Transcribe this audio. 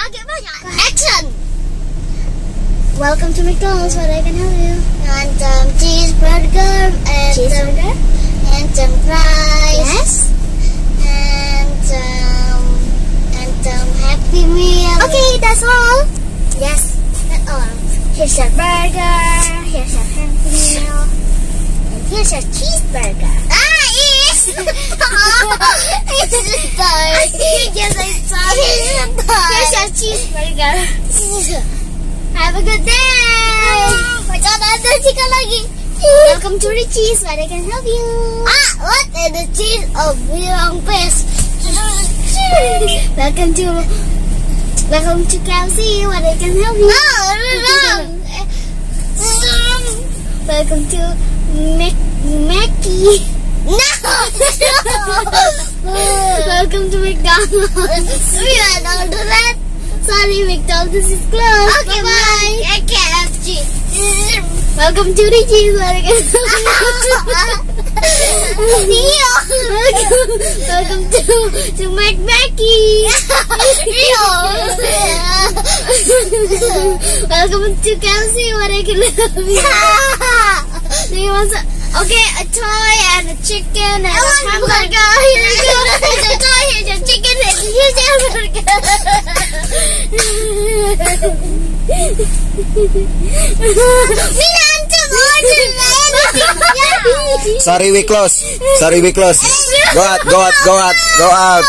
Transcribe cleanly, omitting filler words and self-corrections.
agak banyak. Action. Welcome to McDonald's. What I can help you? And cheeseburger and fries. Yes. And Happy Meal. Okay, that's all. Yes, that's all. Here's your burger. Here's your Happy Meal. And here's your cheeseburger. It's sorry. Yes, I'm sorry. Here's your cheeseburger. Have a good day. Macam ada chicken lagi. Welcome to the cheese. What I can help you? What is the cheese of wrong place? Welcome to Kenzie. What I can help you? Welcome to Makasih. No! Welcome to McDonald's. We don't do that. Sorry, McDonald's is closed. Okay, bye. I can't have cheese. Welcome to the cheese. Welcome to Makasih. Welcome to Kenzie. What I can help you? Do you want some? Okay, a toy and a chicken and a hamburger. Here you go. Here's a toy, here's your chicken, and here's your hamburger. Sorry, we close. Go out.